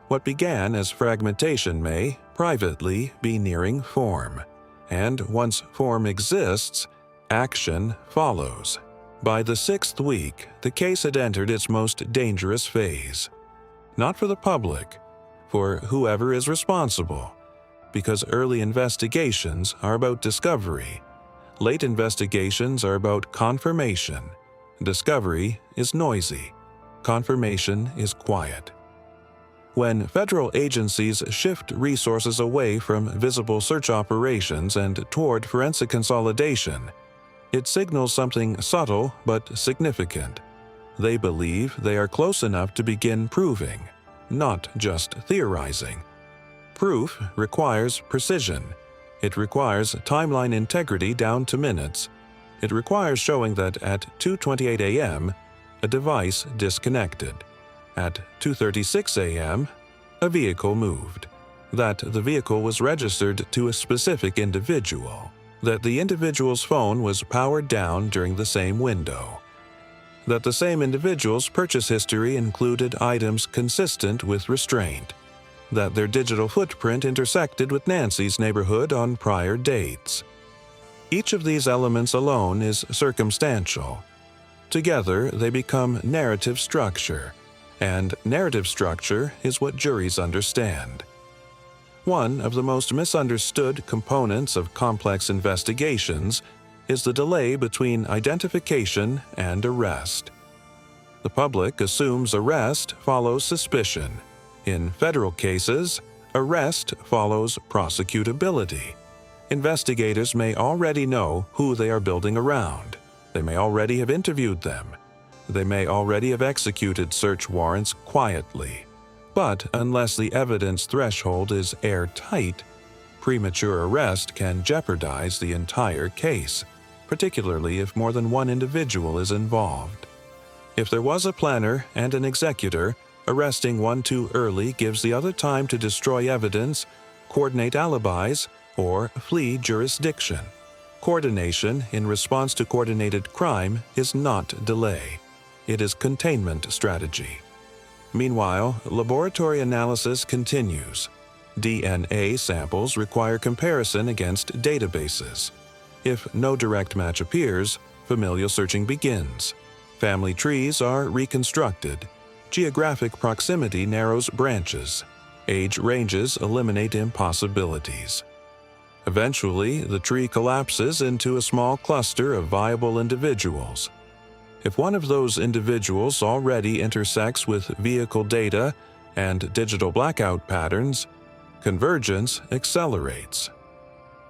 Speaker 1: What began as fragmentation may, privately, be nearing form. And once form exists, action follows. By the 6th week, the case had entered its most dangerous phase. Not for the public, for whoever is responsible, because early investigations are about discovery. Late investigations are about confirmation. Discovery is noisy. Confirmation is quiet. When federal agencies shift resources away from visible search operations and toward forensic consolidation, it signals something subtle but significant. They believe they are close enough to begin proving, not just theorizing. Proof requires precision. It requires timeline integrity down to minutes. It requires showing that at 2:28 a.m., a device disconnected. At 2:36 a.m., a vehicle moved. That the vehicle was registered to a specific individual. That the individual's phone was powered down during the same window. That the same individual's purchase history included items consistent with restraint. That their digital footprint intersected with Nancy's neighborhood on prior dates. Each of these elements alone is circumstantial. Together, they become narrative structure, and narrative structure is what juries understand. One of the most misunderstood components of complex investigations is the delay between identification and arrest. The public assumes arrest follows suspicion. In federal cases, arrest follows prosecutability. Investigators may already know who they are building around. They may already have interviewed them. They may already have executed search warrants quietly. But unless the evidence threshold is airtight, premature arrest can jeopardize the entire case, particularly if more than one individual is involved. If there was a planner and an executor, arresting one too early gives the other time to destroy evidence, coordinate alibis, or flee jurisdiction. Coordination in response to coordinated crime is not delay. It is containment strategy. Meanwhile, laboratory analysis continues. DNA samples require comparison against databases. If no direct match appears, familial searching begins. Family trees are reconstructed. Geographic proximity narrows branches. Age ranges eliminate impossibilities. Eventually, the tree collapses into a small cluster of viable individuals. If one of those individuals already intersects with vehicle data and digital blackout patterns, convergence accelerates.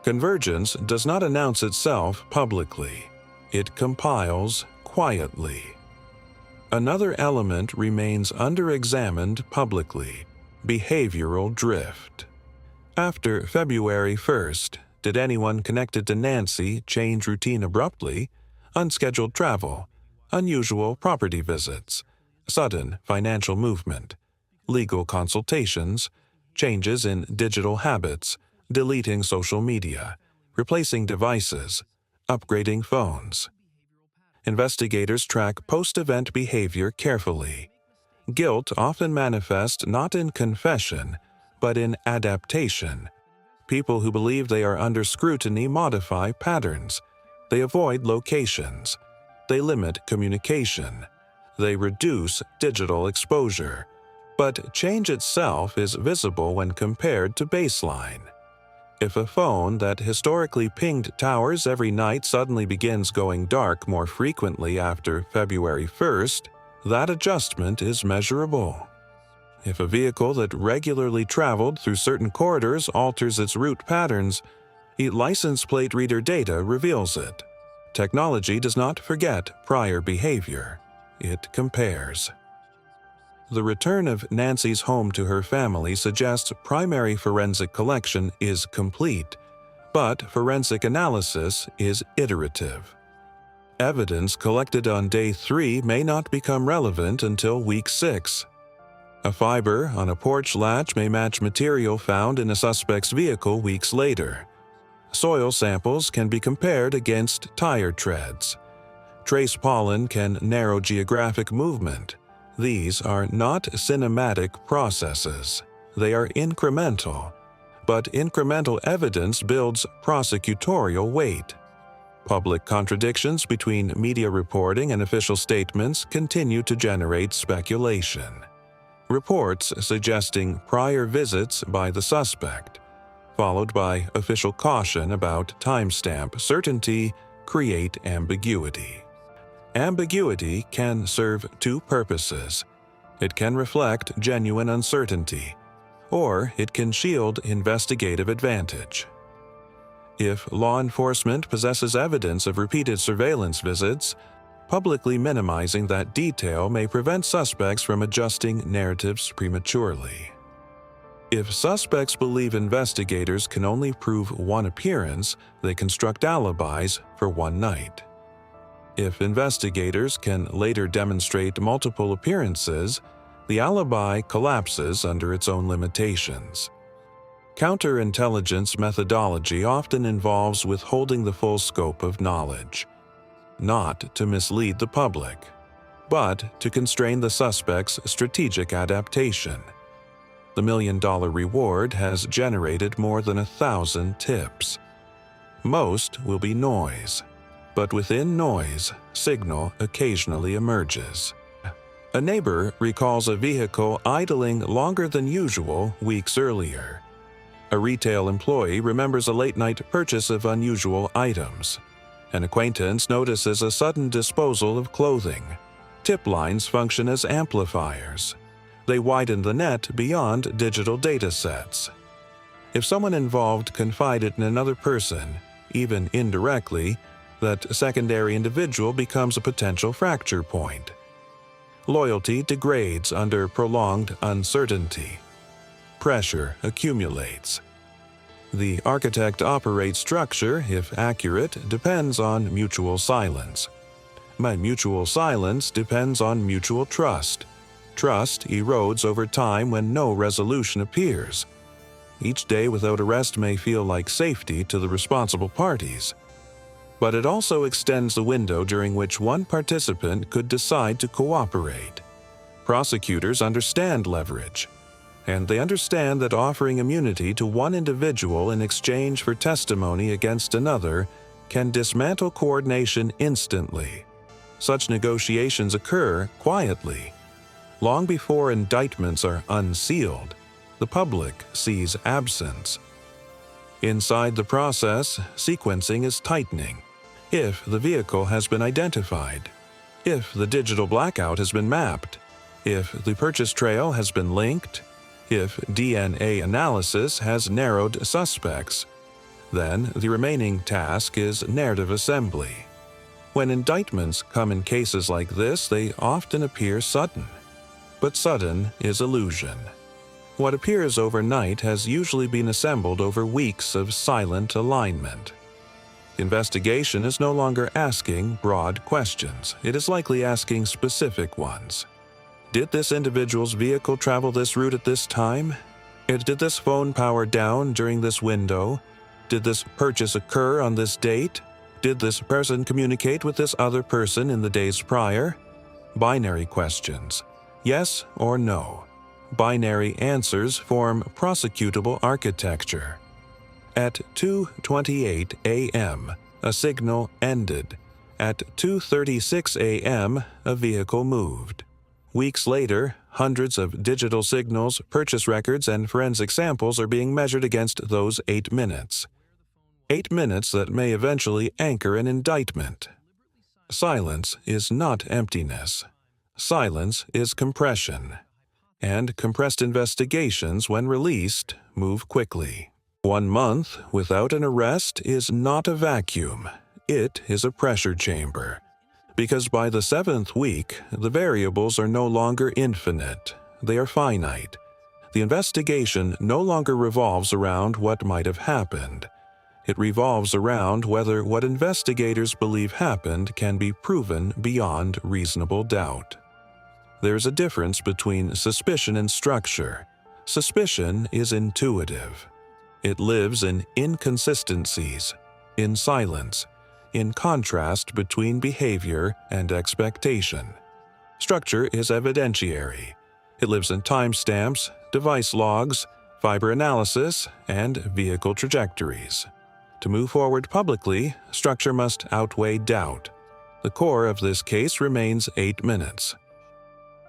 Speaker 1: Convergence does not announce itself publicly. It compiles quietly. Another element remains under-examined publicly: behavioral drift. After February 1st, did anyone connected to Nancy change routine abruptly? Unscheduled travel, unusual property visits, sudden financial movement, legal consultations, changes in digital habits, deleting social media, replacing devices, upgrading phones. Investigators track post-event behavior carefully. Guilt often manifests not in confession, but in adaptation. People who believe they are under scrutiny modify patterns. They avoid locations. They limit communication. They reduce digital exposure. But change itself is visible when compared to baseline. If a phone that historically pinged towers every night suddenly begins going dark more frequently after February 1st, that adjustment is measurable. If a vehicle that regularly traveled through certain corridors alters its route patterns, license plate reader data reveals it. Technology does not forget prior behavior. It compares. The return of Nancy's home to her family suggests primary forensic collection is complete, but forensic analysis is iterative. Evidence collected on day 3 may not become relevant until week 6. A fiber on a porch latch may match material found in a suspect's vehicle weeks later. Soil samples can be compared against tire treads. Trace pollen can narrow geographic movement. These are not cinematic processes. They are incremental. But incremental evidence builds prosecutorial weight. Public contradictions between media reporting and official statements continue to generate speculation. Reports suggesting prior visits by the suspect, followed by official caution about timestamp certainty, create ambiguity. Ambiguity can serve 2 purposes. It can reflect genuine uncertainty, or it can shield investigative advantage. If law enforcement possesses evidence of repeated surveillance visits, publicly minimizing that detail may prevent suspects from adjusting narratives prematurely. If suspects believe investigators can only prove one appearance, they construct alibis for one night. If investigators can later demonstrate multiple appearances, the alibi collapses under its own limitations. Counterintelligence methodology often involves withholding the full scope of knowledge, not to mislead the public, but to constrain the suspect's strategic adaptation. The $1 million reward has generated more than 1,000 tips. Most will be noise. But within noise, signal occasionally emerges. A neighbor recalls a vehicle idling longer than usual weeks earlier. A retail employee remembers a late-night purchase of unusual items. An acquaintance notices a sudden disposal of clothing. Tip lines function as amplifiers. They widen the net beyond digital data sets. If someone involved confided in another person, even indirectly, that secondary individual becomes a potential fracture point. Loyalty degrades under prolonged uncertainty. Pressure accumulates. The architect-operate structure, if accurate, depends on mutual silence. But mutual silence depends on mutual trust. Trust erodes over time when no resolution appears. Each day without arrest may feel like safety to the responsible parties. But it also extends the window during which one participant could decide to cooperate. Prosecutors understand leverage, and they understand that offering immunity to one individual in exchange for testimony against another can dismantle coordination instantly. Such negotiations occur quietly. Long before indictments are unsealed, the public sees absence. Inside the process, sequencing is tightening. If the vehicle has been identified, if the digital blackout has been mapped, if the purchase trail has been linked, if DNA analysis has narrowed suspects. Then the remaining task is narrative assembly. When indictments come in cases like this, they often appear sudden. But sudden is illusion. What appears overnight has usually been assembled over weeks of silent alignment. The investigation is no longer asking broad questions. It is likely asking specific ones. Did this individual's vehicle travel this route at this time? Did this phone power down during this window? Did this purchase occur on this date? Did this person communicate with this other person in the days prior? Binary questions. Yes or no. Binary answers form prosecutable architecture. At 2:28 a.m., a signal ended. At 2:36 a.m., a vehicle moved. Weeks later, hundreds of digital signals, purchase records, and forensic samples are being measured against those 8 minutes. 8 minutes that may eventually anchor an indictment. Silence is not emptiness. Silence is compression. And compressed investigations, when released, move quickly. 1 month without an arrest is not a vacuum. It is a pressure chamber. Because by the 7th week, the variables are no longer infinite. They are finite. The investigation no longer revolves around what might have happened. It revolves around whether what investigators believe happened can be proven beyond reasonable doubt. There is a difference between suspicion and structure. Suspicion is intuitive. It lives in inconsistencies, in silence, in contrast between behavior and expectation. Structure is evidentiary. It lives in timestamps, device logs, fiber analysis, and vehicle trajectories. To move forward publicly, structure must outweigh doubt. The core of this case remains 8 minutes.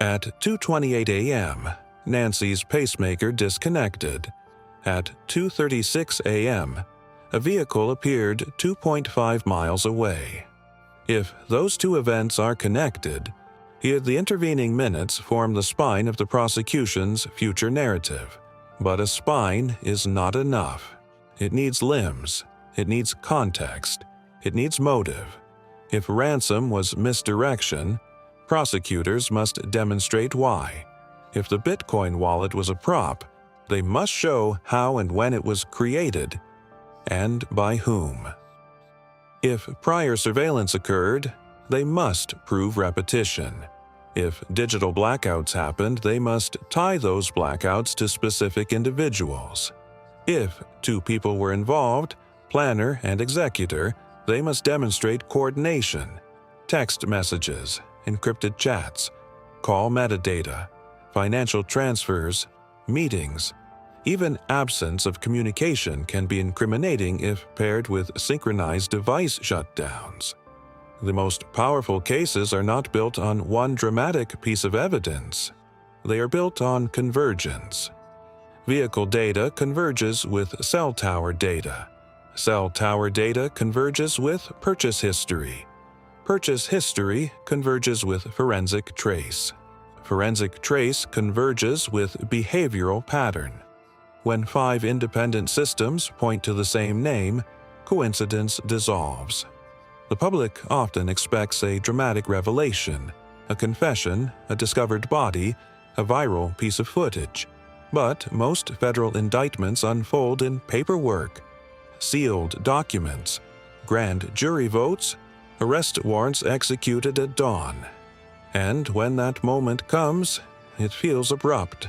Speaker 1: At 2:28 a.m., Nancy's pacemaker disconnected. At 2:36 a.m., a vehicle appeared 2.5 miles away. If those two events are connected, the intervening minutes form the spine of the prosecution's future narrative. But a spine is not enough. It needs limbs. It needs context. It needs motive. If ransom was misdirection, prosecutors must demonstrate why. If the Bitcoin wallet was a prop, they must show how and when it was created, and by whom. If prior surveillance occurred, they must prove repetition. If digital blackouts happened, they must tie those blackouts to specific individuals. If 2 people were involved, planner and executor, they must demonstrate coordination, text messages, encrypted chats, call metadata, financial transfers, meetings. Even absence of communication can be incriminating if paired with synchronized device shutdowns. The most powerful cases are not built on one dramatic piece of evidence. They are built on convergence. Vehicle data converges with cell tower data. Cell tower data converges with purchase history. Purchase history converges with forensic trace. Forensic trace converges with behavioral pattern. When 5 independent systems point to the same name, coincidence dissolves. The public often expects a dramatic revelation, a confession, a discovered body, a viral piece of footage. But most federal indictments unfold in paperwork, sealed documents, grand jury votes, arrest warrants executed at dawn. And when that moment comes, it feels abrupt,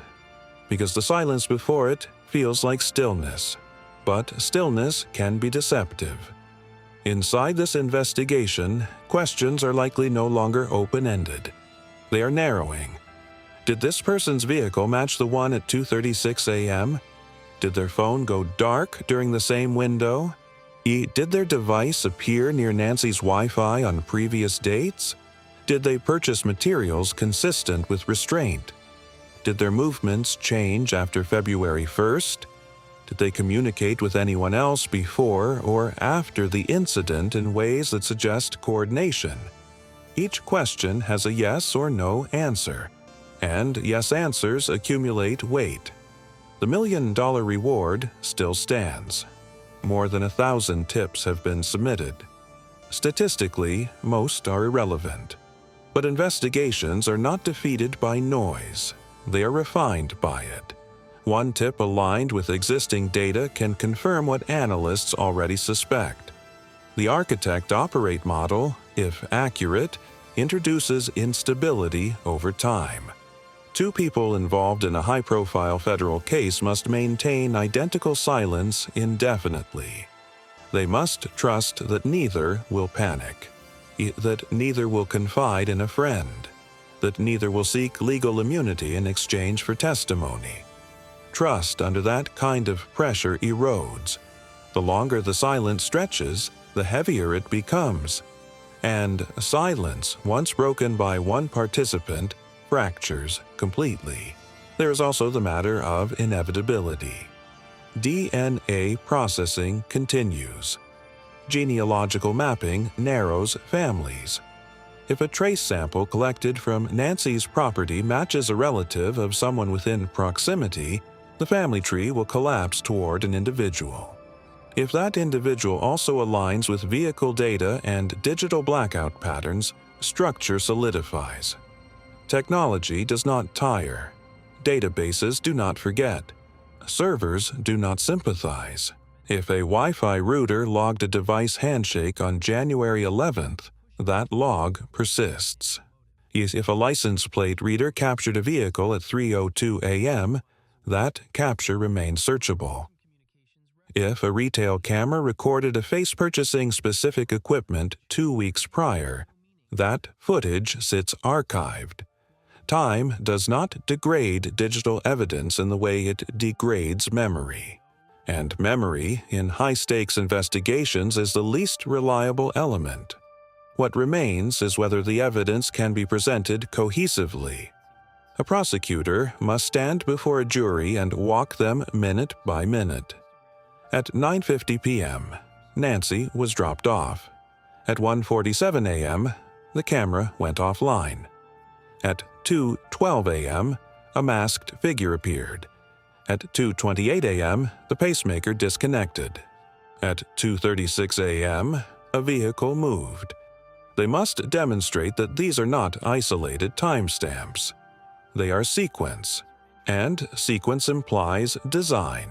Speaker 1: because the silence before it feels like stillness. But stillness can be deceptive. Inside this investigation, questions are likely no longer open-ended. They are narrowing. Did this person's vehicle match the one at 2:36 a.m.? Did their phone go dark during the same window? Did their device appear near Nancy's Wi-Fi on previous dates? Did they purchase materials consistent with restraint? Did their movements change after February 1st? Did they communicate with anyone else before or after the incident in ways that suggest coordination? Each question has a yes or no answer, and yes answers accumulate weight. The $1 million reward still stands. More than 1,000 tips have been submitted. Statistically, most are irrelevant. But investigations are not defeated by noise. They are refined by it. One tip aligned with existing data can confirm what analysts already suspect. The architect-operate model, if accurate, introduces instability over time. Two people involved in a high-profile federal case must maintain identical silence indefinitely. They must trust that neither will panic, that neither will confide in a friend, that neither will seek legal immunity in exchange for testimony. Trust under that kind of pressure erodes. The longer the silence stretches, the heavier it becomes. And silence, once broken by one participant, fractures completely. There is also the matter of inevitability. DNA processing continues. Genealogical mapping narrows families. If a trace sample collected from Nancy's property matches a relative of someone within proximity, the family tree will collapse toward an individual. If that individual also aligns with vehicle data and digital blackout patterns, structure solidifies. Technology does not tire. Databases do not forget. Servers do not sympathize. If a Wi-Fi router logged a device handshake on January 11th, that log persists. If a license plate reader captured a vehicle at 3:02 a.m., that capture remains searchable. If a retail camera recorded a face purchasing specific equipment 2 weeks prior, that footage sits archived. Time does not degrade digital evidence in the way it degrades memory. And memory, in high-stakes investigations, is the least reliable element. What remains is whether the evidence can be presented cohesively. A prosecutor must stand before a jury and walk them minute by minute. At 9:50 p.m., Nancy was dropped off. At 1:47 a.m., the camera went offline. At 2:12 a.m., a masked figure appeared. At 2:28 a.m., the pacemaker disconnected. At 2:36 a.m., a vehicle moved. They must demonstrate that these are not isolated timestamps. They are sequence, and sequence implies design.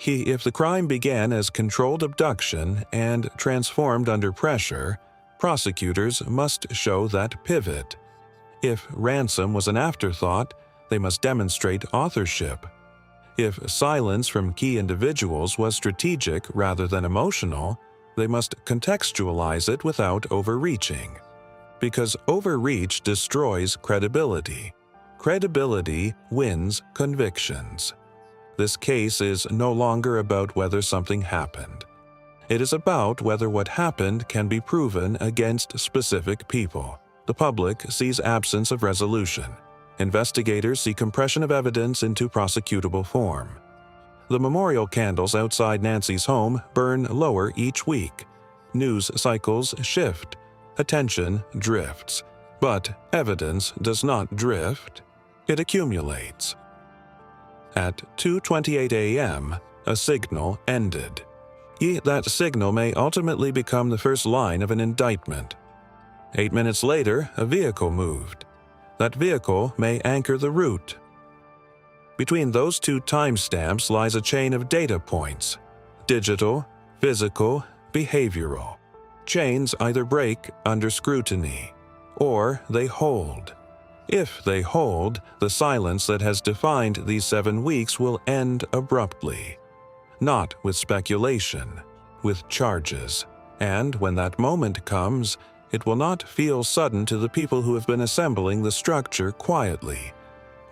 Speaker 1: If the crime began as controlled abduction and transformed under pressure, prosecutors must show that pivot. If ransom was an afterthought, they must demonstrate authorship. If silence from key individuals was strategic rather than emotional, they must contextualize it without overreaching. Because overreach destroys credibility. Credibility wins convictions. This case is no longer about whether something happened. It is about whether what happened can be proven against specific people. The public sees absence of resolution. Investigators see compression of evidence into prosecutable form. The memorial candles outside Nancy's home burn lower each week. News cycles shift. Attention drifts. But evidence does not drift. It accumulates. At 2:28 a.m., a signal ended. That signal may ultimately become the first line of an indictment. 8 minutes later, a vehicle moved. That vehicle may anchor the route. Between those two timestamps lies a chain of data points: digital, physical, behavioral. Chains either break under scrutiny, or they hold. If they hold, the silence that has defined these 7 weeks will end abruptly. Not with speculation, with charges. And when that moment comes, it will not feel sudden to the people who have been assembling the structure quietly,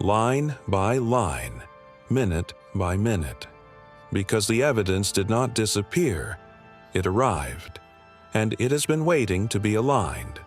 Speaker 1: line by line, minute by minute. Because the evidence did not disappear, it arrived, and it has been waiting to be aligned.